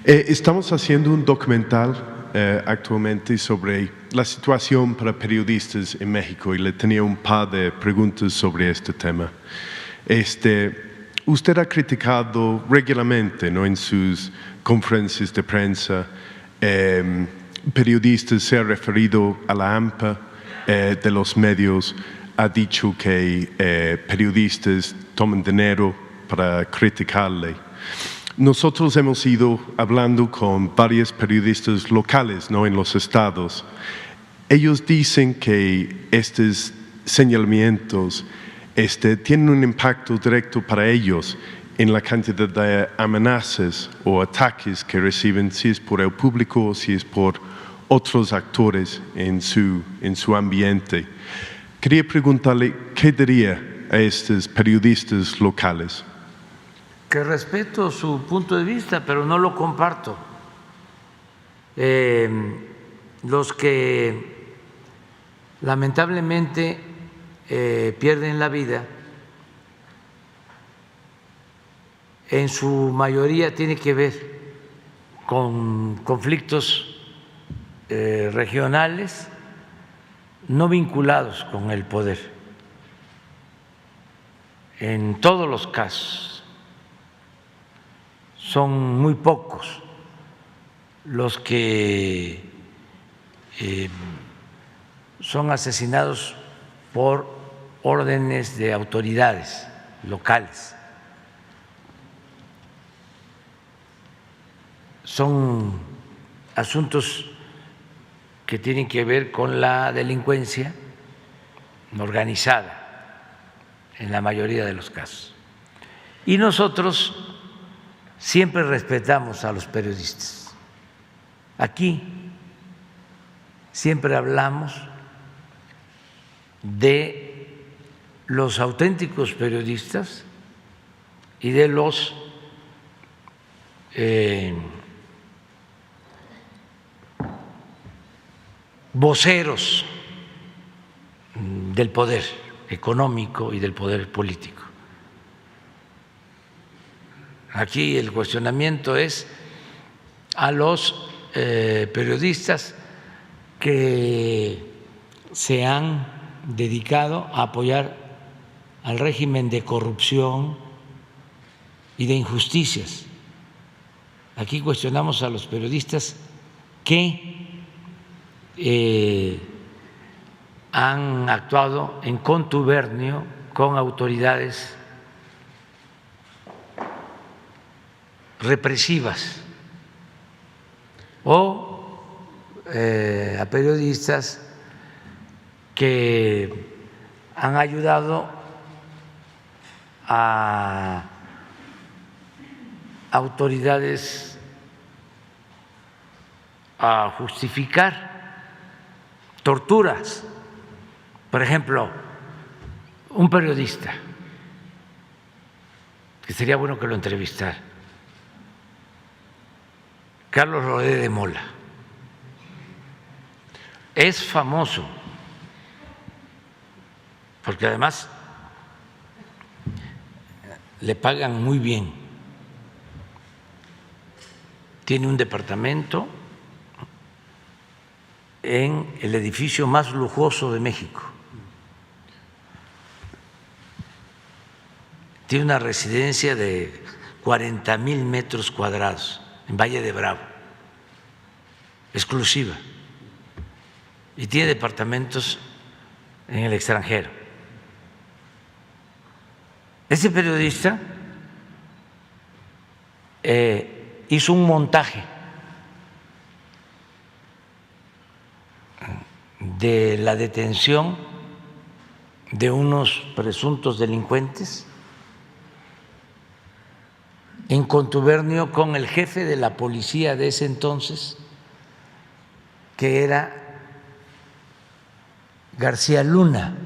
Estamos haciendo un documental actualmente sobre la situación para periodistas en México y le tenía un par de preguntas sobre este tema. Usted ha criticado regularmente, ¿no?, en sus conferencias de prensa, periodistas, se ha referido a la AMPA de los medios, ha dicho que periodistas toman dinero para criticarle. Nosotros hemos ido hablando con varios periodistas locales, ¿no?, en los estados. Ellos dicen que estos señalamientos tienen un impacto directo para ellos en la cantidad de amenazas o ataques que reciben, si es por el público o si es por otros actores en su ambiente. Quería preguntarle, ¿qué diría a estos periodistas locales? Que respeto su punto de vista, pero no lo comparto. Los que lamentablemente pierden la vida, en su mayoría tiene que ver con conflictos regionales no vinculados con el poder. En todos los casos son muy pocos los que son asesinados por órdenes de autoridades locales. Son asuntos que tienen que ver con la delincuencia organizada en la mayoría de los casos. Y nosotros siempre respetamos a los periodistas. Aquí siempre hablamos de los auténticos periodistas y de los voceros del poder económico y del poder político. Aquí el cuestionamiento es a los periodistas que se han dedicado a apoyar al régimen de corrupción y de injusticias. Aquí cuestionamos a los periodistas que han actuado en contubernio con autoridades represivas o a periodistas que han ayudado a autoridades a justificar torturas. Por ejemplo, un periodista, que sería bueno que lo entrevistara, Carlos Rodé de Mola, es famoso porque además le pagan muy bien. Tiene un departamento en el edificio más lujoso de México. Tiene una residencia de 40,000 metros cuadrados en Valle de Bravo, exclusiva, y tiene departamentos en el extranjero. Ese periodista hizo un montaje de la detención de unos presuntos delincuentes en contubernio con el jefe de la policía de ese entonces, que era García Luna,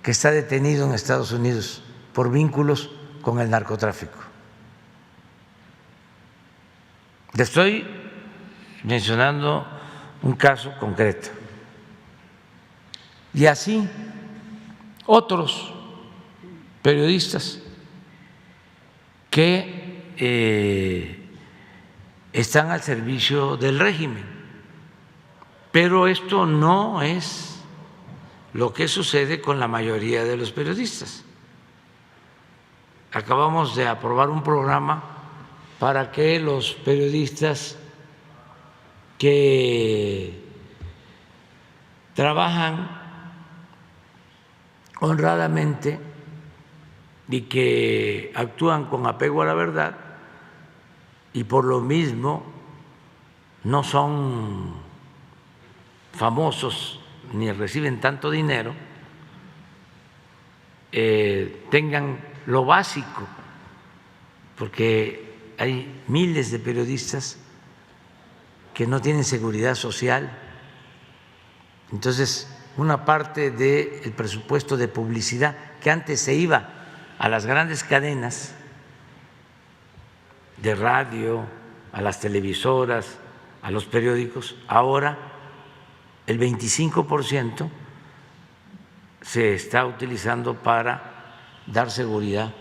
que está detenido en Estados Unidos por vínculos con el narcotráfico. Le estoy mencionando un caso concreto. Y así otros periodistas que están al servicio del régimen. Pero esto no es lo que sucede con la mayoría de los periodistas. Acabamos de aprobar un programa para que los periodistas que trabajan honradamente y que actúan con apego a la verdad y por lo mismo no son famosos ni reciben tanto dinero, tengan lo básico, porque hay miles de periodistas que no tienen seguridad social. Entonces, una parte del presupuesto de publicidad que antes se iba a las grandes cadenas de radio, a las televisoras, a los periódicos, ahora el 25% se está utilizando para dar seguridad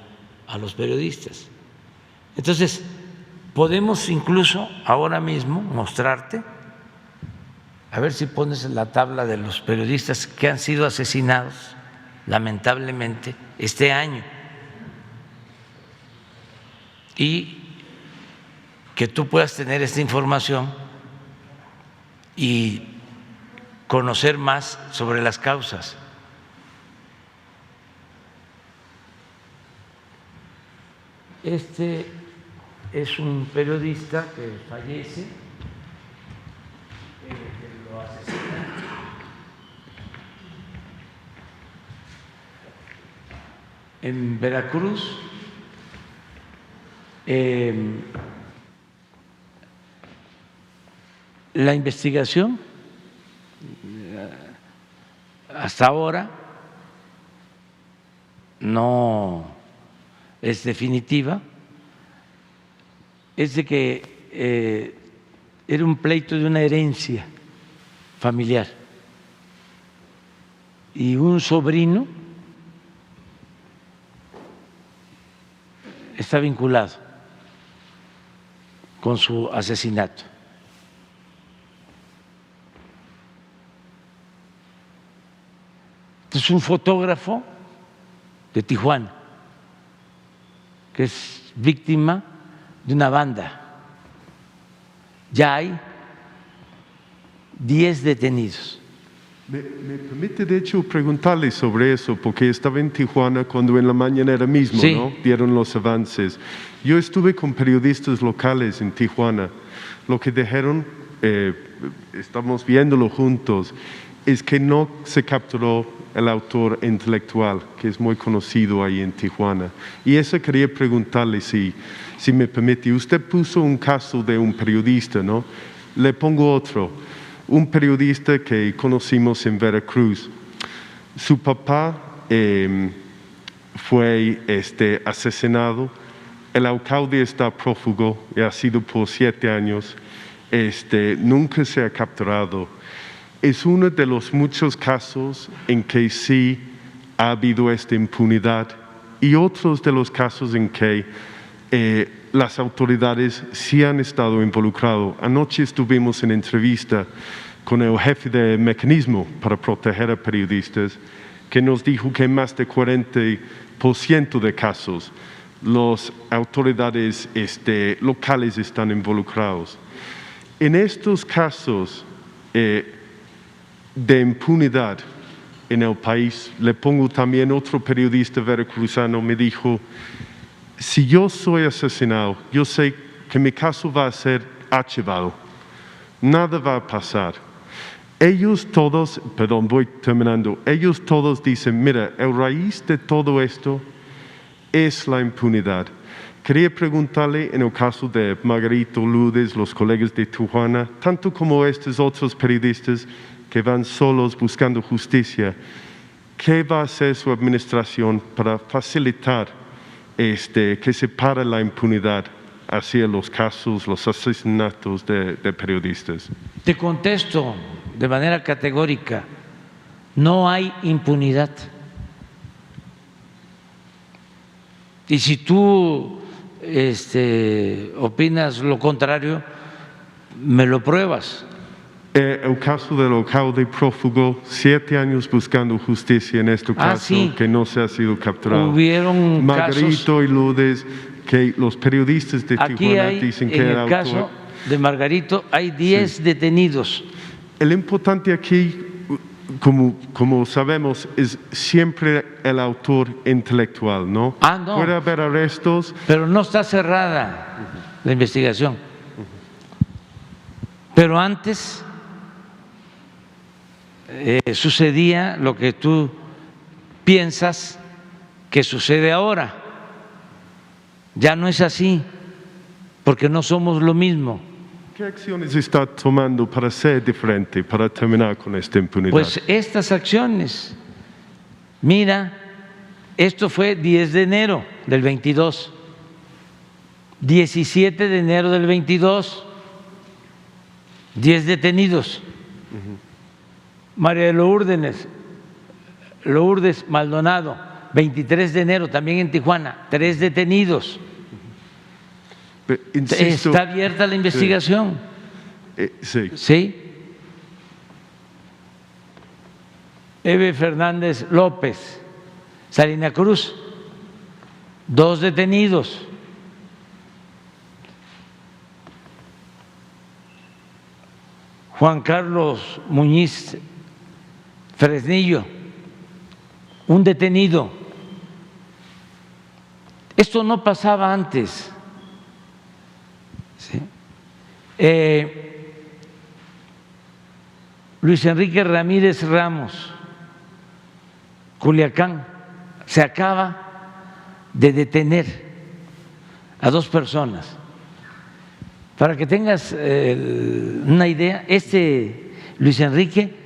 a los periodistas. Entonces, podemos incluso ahora mismo mostrarte, a ver si pones la tabla de los periodistas que han sido asesinados lamentablemente este año, y que tú puedas tener esta información y conocer más sobre las causas. Este es un periodista que fallece, que lo asesinan. En Veracruz, la investigación hasta ahora no es definitiva, es de que era un pleito de una herencia familiar y un sobrino está vinculado con su asesinato. Es un fotógrafo de Tijuana que es víctima de una banda. Ya hay 10 detenidos. Me permite, de hecho, preguntarle sobre eso, porque estaba en Tijuana cuando en la mañanera mismo, sí, ¿no?, dieron los avances. Yo estuve con periodistas locales en Tijuana. Lo que dijeron, estamos viéndolo juntos, es que no se capturó el autor intelectual, que es muy conocido ahí en Tijuana. Y eso quería preguntarle, si me permite. Usted puso un caso de un periodista, ¿no? Le pongo otro. Un periodista que conocimos en Veracruz. Su papá fue asesinado. El alcalde está prófugo y ha sido por 7 años. Nunca se ha capturado. Es uno de los muchos casos en que sí ha habido esta impunidad y otros de los casos en que las autoridades sí han estado involucradas. Anoche estuvimos en entrevista con el jefe del mecanismo para proteger a periodistas, que nos dijo que en más de 40% de casos las autoridades locales están involucrados. En estos casos de impunidad en el país, le pongo también otro periodista veracruzano, me dijo: si yo soy asesinado, yo sé que mi caso va a ser archivado, nada va a pasar. Ellos todos, perdón, voy terminando, ellos todos dicen: mira, el raíz de todo esto es la impunidad. Quería preguntarle, en el caso de Margarito Lourdes, los colegas de Tijuana, tanto como estos otros periodistas que van solos buscando justicia, ¿qué va a hacer su administración para facilitar que se pare la impunidad hacia los casos, los asesinatos de periodistas? Te contesto de manera categórica: no hay impunidad. Y si tú opinas lo contrario, me lo pruebas. El caso del alcalde prófugo, 7 años buscando justicia en este caso, sí. que no se ha sido capturado. Hubieron Margarito casos, y Lourdes, que los periodistas de Tijuana dicen que en el el caso de Margarito hay 10 detenidos. El importante aquí, como sabemos, es siempre el autor intelectual, ¿no? No. Puede haber arrestos. Pero no está cerrada la investigación. Pero antes sucedía lo que tú piensas que sucede ahora. Ya no es así, porque no somos lo mismo. ¿Qué acciones está tomando para ser diferente, para terminar con esta impunidad? Pues estas acciones. Mira, esto fue 10 de enero del 22, 17 de enero del 22, 10 detenidos. María de Lourdes Maldonado, 23 de enero, también en Tijuana, 3 detenidos. Insisto, está abierta la investigación. Sí. ¿Sí? Eve Fernández López, Salina Cruz, 2 detenidos. Juan Carlos Muñiz Fresnillo, 1 detenido. Esto no pasaba antes. ¿Sí? Luis Enrique Ramírez Ramos, Culiacán, se acaba de detener a 2 personas. Para que tengas una idea, Luis Enrique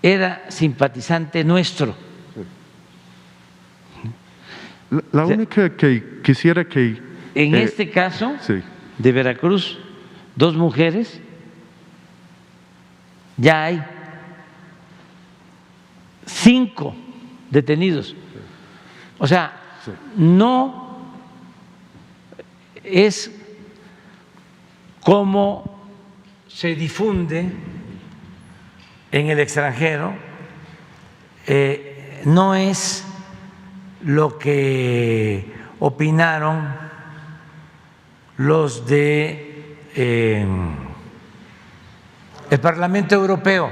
era simpatizante nuestro. La única que quisiera que… En este caso de Veracruz, 2 mujeres, ya hay 5 detenidos. O sea, no es como se difunde en el extranjero, no es lo que opinaron los de el Parlamento Europeo,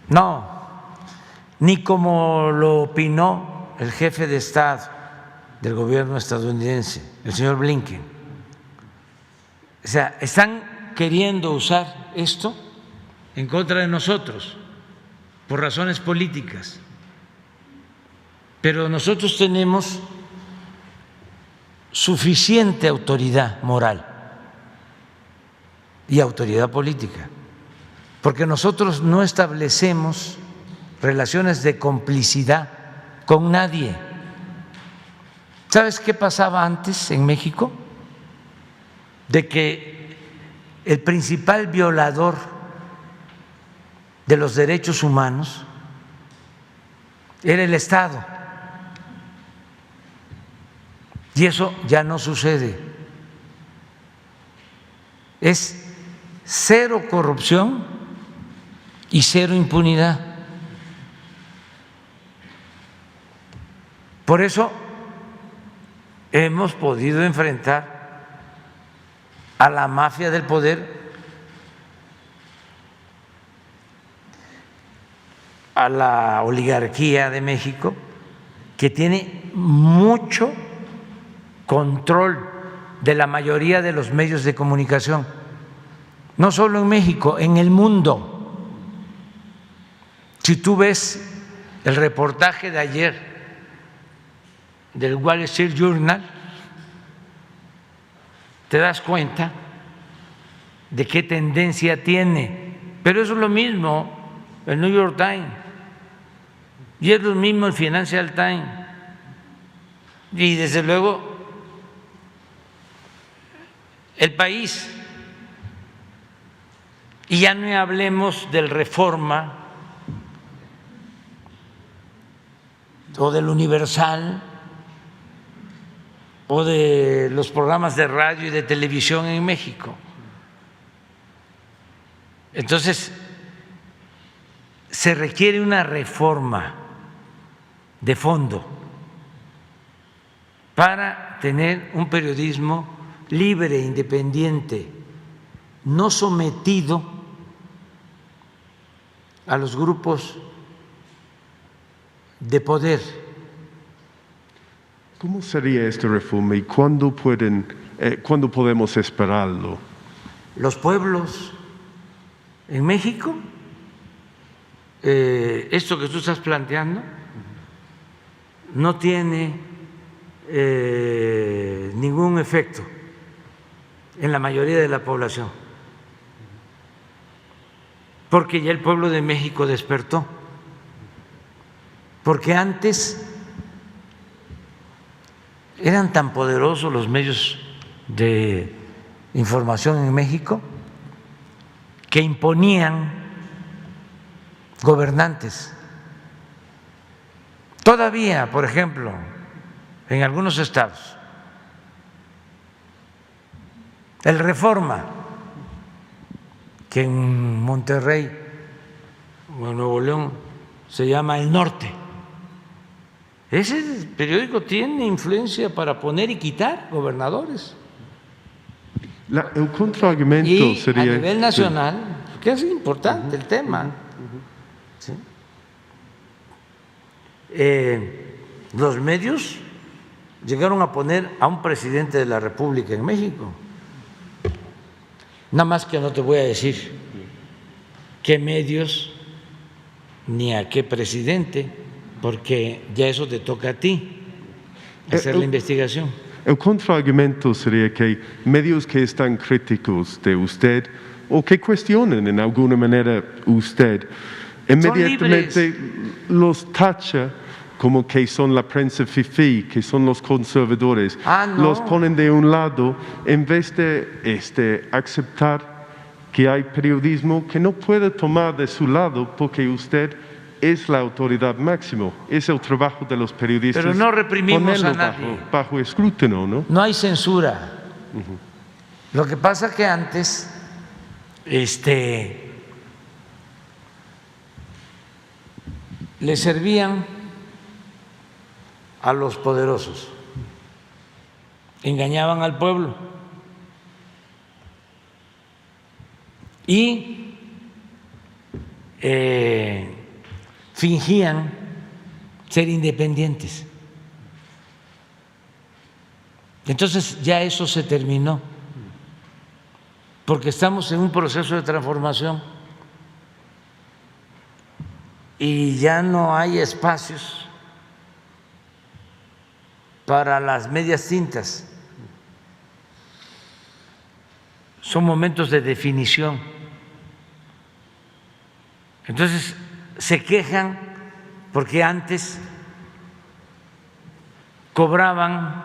no, ni como lo opinó el jefe de Estado del gobierno estadounidense, el señor Blinken. O sea, están queriendo usar esto en contra de nosotros por razones políticas, pero nosotros tenemos suficiente autoridad moral y autoridad política, porque nosotros no establecemos relaciones de complicidad con nadie. ¿Sabes qué pasaba antes en México? De que el principal violador de los derechos humanos era el Estado. Y eso ya no sucede. Es 0 corrupción y 0 impunidad. Por eso hemos podido enfrentar a la mafia del poder, a la oligarquía de México, que tiene mucho control de la mayoría de los medios de comunicación, no solo en México, en el mundo. Si tú ves el reportaje de ayer del Wall Street Journal, te das cuenta de qué tendencia tiene. Pero eso es lo mismo el New York Times y es lo mismo el Financial Times y desde luego El País. Y ya no hablemos del Reforma, o del Universal o de los programas de radio y de televisión en México. Entonces, se requiere una reforma de fondo para tener un periodismo libre, independiente, no sometido a los grupos de poder. ¿Cómo sería esta reforma y cuándo podemos esperarlo? Los pueblos en México, esto que tú estás planteando, no tiene ningún efecto en la mayoría de la población, porque ya el pueblo de México despertó, porque antes eran tan poderosos los medios de información en México que imponían gobernantes. Todavía, por ejemplo, en algunos estados, el Reforma, que en Monterrey o en Nuevo León se llama El Norte, ese periódico tiene influencia para poner y quitar gobernadores. El contraargumento Y sería… a nivel nacional, que es importante el tema. ¿Sí? Los medios llegaron a poner a un presidente de la República en México. Nada más que no te voy a decir qué medios ni a qué presidente, porque ya eso te toca a ti hacer la investigación. El contraargumento sería que medios que están críticos de usted o que cuestionen en alguna manera usted, inmediatamente los tacha como que son la prensa fifí, que son los conservadores, No. los ponen de un lado en vez de aceptar que hay periodismo que no puede tomar de su lado porque usted es la autoridad máxima, es el trabajo de los periodistas. Pero no reprimimos a ponerlo nadie. bajo escrutinio, ¿no? No hay censura. Lo que pasa que antes le servían a los poderosos, engañaban al pueblo y fingían ser independientes. Entonces ya eso se terminó, porque estamos en un proceso de transformación y ya no hay espacios para las medias tintas. Son momentos de definición. Entonces se quejan porque antes cobraban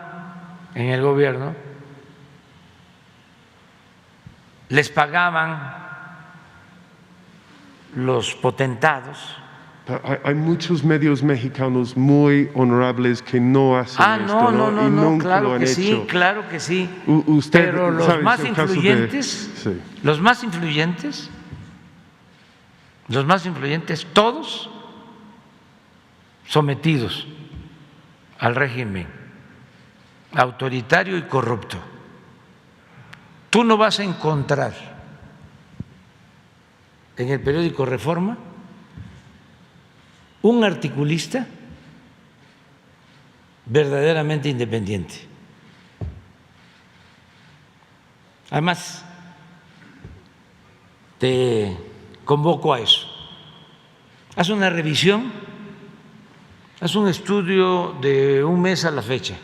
en el gobierno, les pagaban los potentados. Hay muchos medios mexicanos muy honorables que no hacen esto, ¿no? Y nunca claro lo han que hecho. sí, claro que sí. Usted pero los sabe, más es el caso influyentes, sí. los más influyentes, todos sometidos al régimen autoritario y corrupto. Tú no vas a encontrar en el periódico Reforma un articulista verdaderamente independiente. Además, te convoco a eso. Haz una revisión, haz un estudio de un mes a la fecha,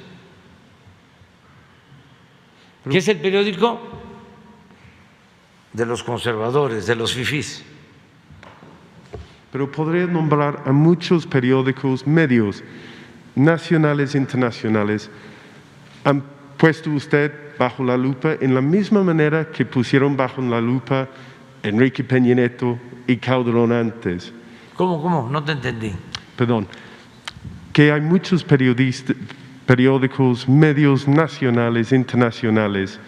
que es el periódico de los conservadores, de los fifís. Pero podría nombrar a muchos periódicos, medios nacionales e internacionales, han puesto usted bajo la lupa en la misma manera que pusieron bajo la lupa Enrique Peña Nieto y Calderón antes. ¿Cómo? No te entendí. Perdón. que hay muchos periódicos, medios nacionales, internacionales,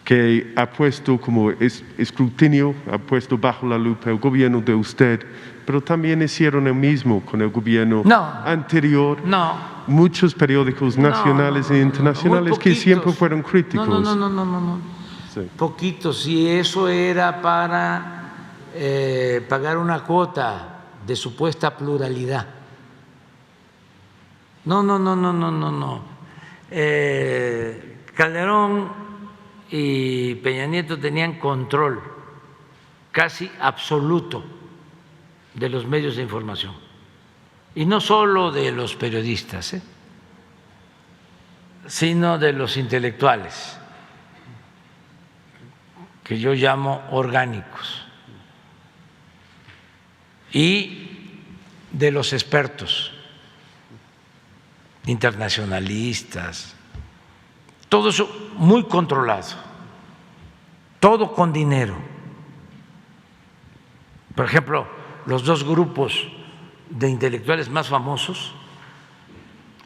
que ha puesto como escrutinio, ha puesto bajo la lupa el gobierno de usted, pero también hicieron el mismo con el gobierno anterior. No. Muchos periódicos nacionales e internacionales que siempre fueron críticos. No. Sí. Poquitos, y eso era para pagar una cuota de supuesta pluralidad. No. Calderón y Peña Nieto tenían control casi absoluto de los medios de información, y no solo de los periodistas, sino de los intelectuales, que yo llamo orgánicos, y de los expertos internacionalistas, todo eso muy controlado, todo con dinero. Por ejemplo, los dos grupos de intelectuales más famosos,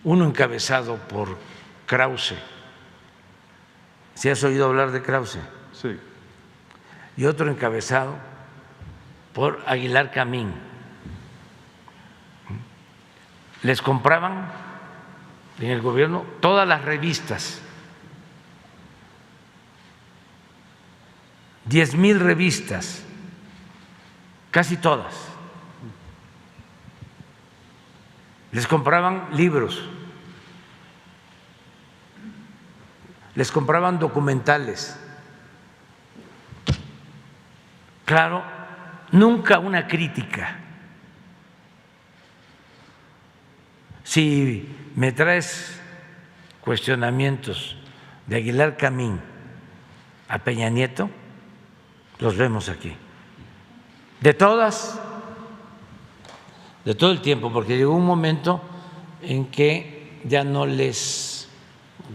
uno encabezado por Krause, ¿sí has oído hablar de Krause? Sí. Y otro encabezado por Aguilar Camín. Les compraban en el gobierno todas las revistas, 10,000 revistas, casi todas. Les compraban libros, les compraban documentales. Claro, nunca una crítica. Si me traes cuestionamientos de Aguilar Camín a Peña Nieto, los vemos aquí. De todas, de todo el tiempo, porque llegó un momento en que ya no les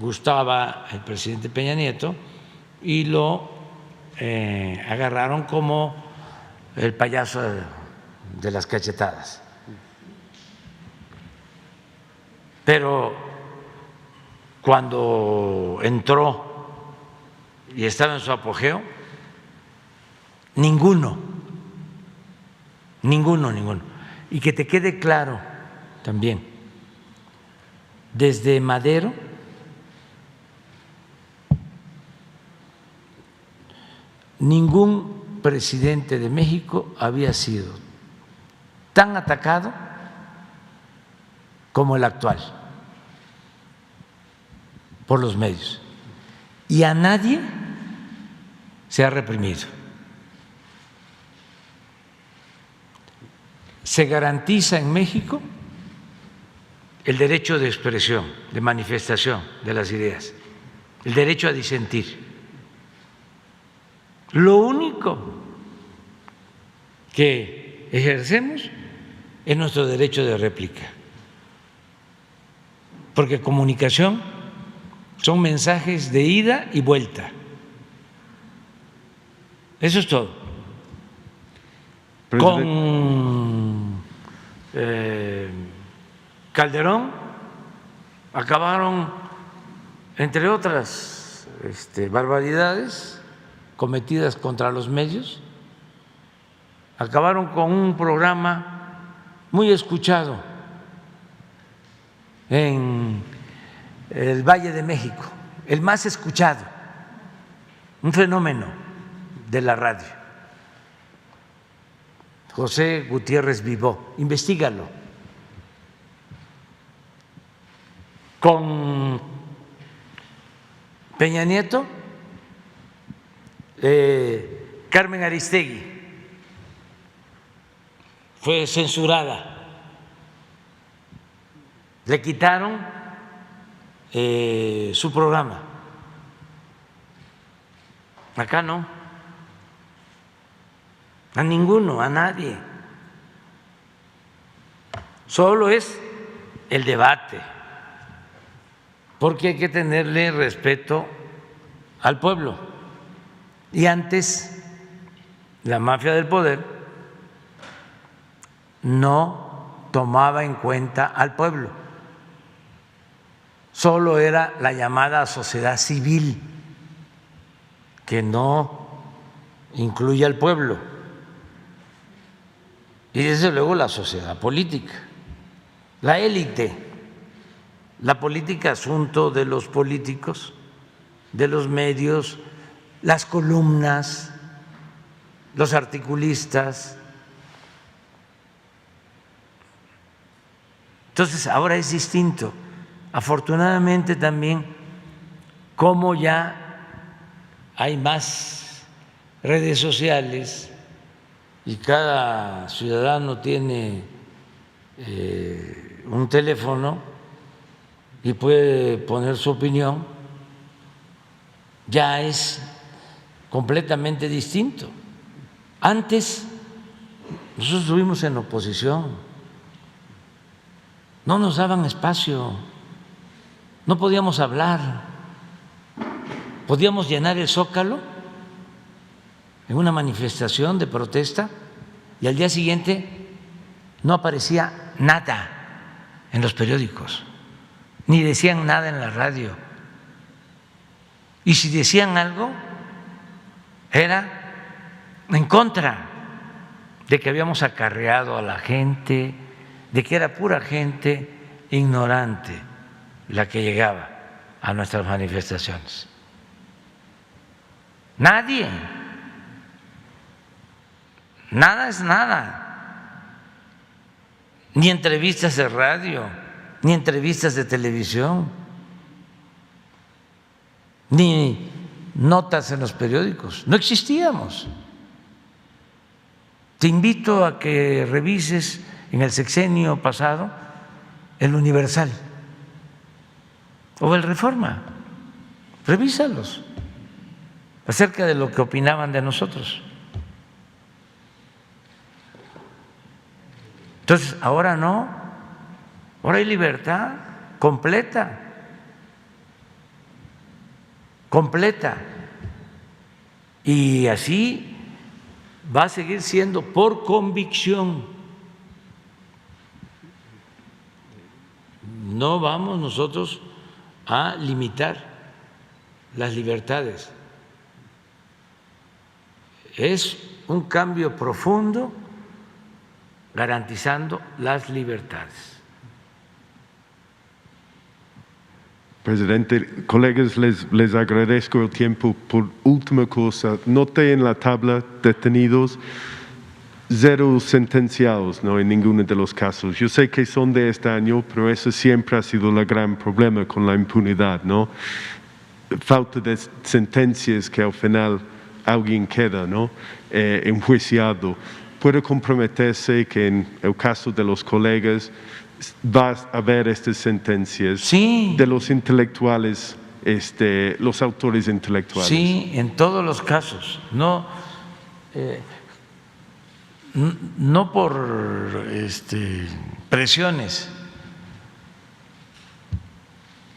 gustaba el presidente Peña Nieto y lo agarraron como el payaso de las cachetadas. Pero cuando entró y estaba en su apogeo, ninguno. Y que te quede claro también, desde Madero ningún presidente de México había sido tan atacado como el actual por los medios, y a nadie se ha reprimido. Se garantiza en México el derecho de expresión, de manifestación de las ideas, el derecho a disentir. Lo único que ejercemos es nuestro derecho de réplica, porque comunicación son mensajes de ida y vuelta. Eso es todo. Con Calderón acabaron, entre otras barbaridades cometidas contra los medios, acabaron con un programa muy escuchado en el Valle de México, el más escuchado, un fenómeno de la radio. José Gutiérrez Vivó, investígalo. Con Peña Nieto, Carmen Aristegui fue censurada, le quitaron su programa. Acá no, a ninguno, a nadie. Solo es el debate, porque hay que tenerle respeto al pueblo. Y antes, la mafia del poder no tomaba en cuenta al pueblo, solo era la llamada sociedad civil, que no incluye al pueblo, y desde luego la sociedad política, la élite. La política, asunto de los políticos, de los medios, las columnas, los articulistas. Entonces, ahora es distinto. Afortunadamente también, como ya hay más redes sociales y cada ciudadano tiene un teléfono y puede poner su opinión, ya es completamente distinto. Antes, nosotros estuvimos en oposición, no nos daban espacio, no podíamos hablar, podíamos llenar el Zócalo en una manifestación de protesta y al día siguiente no aparecía nada en los periódicos, ni decían nada en la radio. Y si decían algo, era en contra de que habíamos acarreado a la gente, de que era pura gente ignorante la que llegaba a nuestras manifestaciones. Nadie, nada es nada, ni entrevistas de radio, ni entrevistas de televisión, ni notas en los periódicos, no existíamos. Te invito a que revises en el sexenio pasado el Universal o el Reforma, revísalos acerca de lo que opinaban de nosotros. Entonces, ahora no, ahora hay libertad completa, y así va a seguir siendo por convicción. No vamos nosotros a limitar las libertades. Es un cambio profundo garantizando las libertades. Presidente, colegas, les agradezco el tiempo. Por última cosa, noté en la tabla detenidos 0 sentenciados, no en ninguno de los casos. Yo sé que son de este año, pero eso siempre ha sido el gran problema con la impunidad, ¿no? Falta de sentencias que al final alguien queda, ¿no? Enjuiciado. ¿Puede comprometerse que en el caso de los colegas va a haber estas sentencias sí, de los intelectuales, los autores intelectuales? Sí, en todos los casos, no por presiones.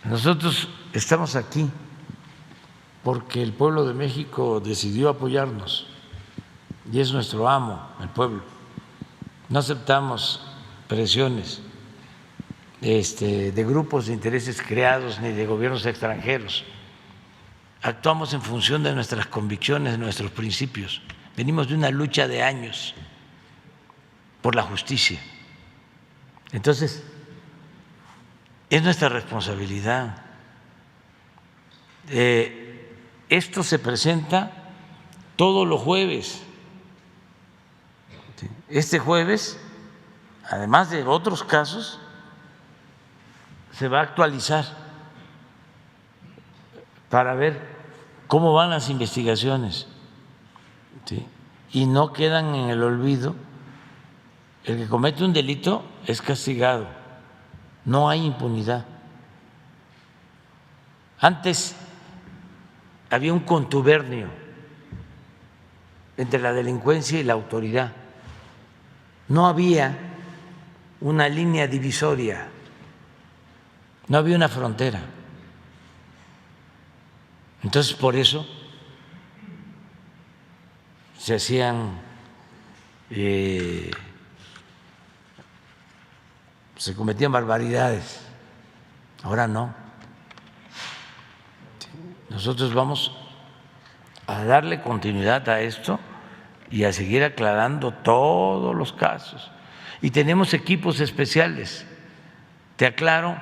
Nosotros estamos aquí porque el pueblo de México decidió apoyarnos y es nuestro amo, el pueblo. No aceptamos presiones de grupos de intereses creados ni de gobiernos extranjeros. Actuamos en función de nuestras convicciones, de nuestros principios. Venimos de una lucha de años por la justicia. Entonces, es nuestra responsabilidad. Esto se presenta todos los jueves. Este jueves, además de otros casos, se va a actualizar para ver cómo van las investigaciones, ¿sí? Y no quedan en el olvido. El que comete un delito es castigado, no hay impunidad. Antes había un contubernio entre la delincuencia y la autoridad, no había una línea divisoria, no había una frontera. Entonces, por eso se hacían, se cometían barbaridades. Ahora no. nosotros vamos a darle continuidad a esto y a seguir aclarando todos los casos. Y tenemos equipos especiales. Te aclaro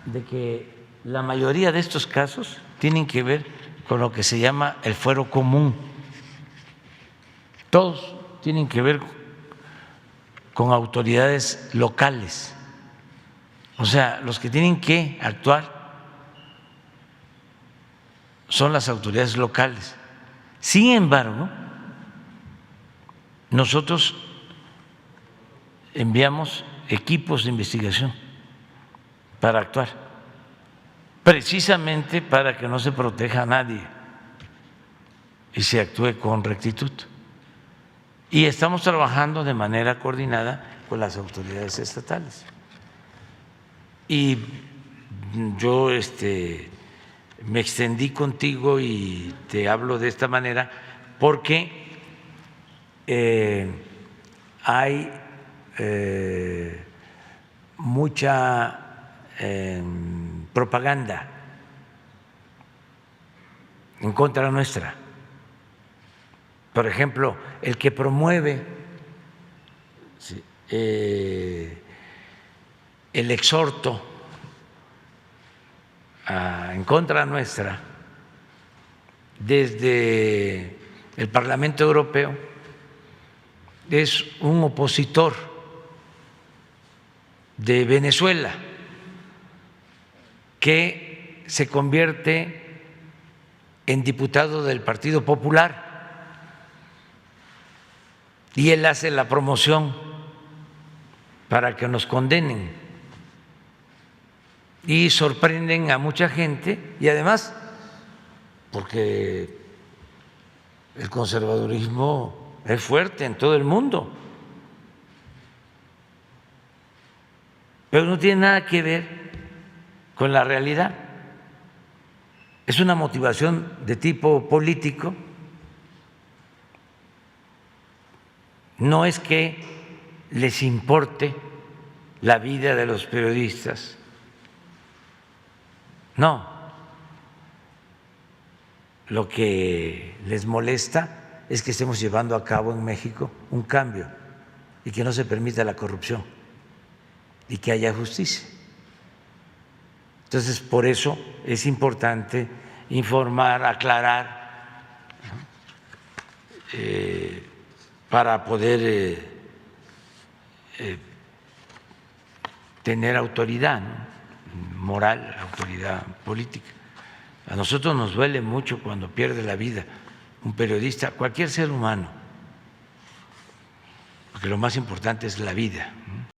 de que la mayoría de estos casos tienen que ver con lo que se llama el fuero común. Todos tienen que ver con autoridades locales. O sea, los que tienen que actuar son las autoridades locales. Sin embargo, nosotros enviamos equipos de investigación para actuar, precisamente para que no se proteja a nadie y se actúe con rectitud. Y estamos trabajando de manera coordinada con las autoridades estatales. Y yo me extendí contigo y te hablo de esta manera porque hay mucha propaganda en contra nuestra. Por ejemplo, el que promueve el exhorto en contra nuestra desde el Parlamento Europeo es un opositor de Venezuela que se convierte en diputado del Partido Popular y él hace la promoción para que nos condenen y sorprenden a mucha gente y además porque el conservadurismo es fuerte en todo el mundo, pero no tiene nada que ver con la realidad. Es una motivación de tipo político. No es que les importe la vida de los periodistas, no. Lo que les molesta es que estemos llevando a cabo en México un cambio y que no se permita la corrupción y que haya justicia. Entonces, por eso es importante informar, aclarar, para poder tener autoridad, ¿no?, moral, autoridad política. A nosotros nos duele mucho cuando pierde la vida un periodista, cualquier ser humano, porque lo más importante es la vida, ¿no?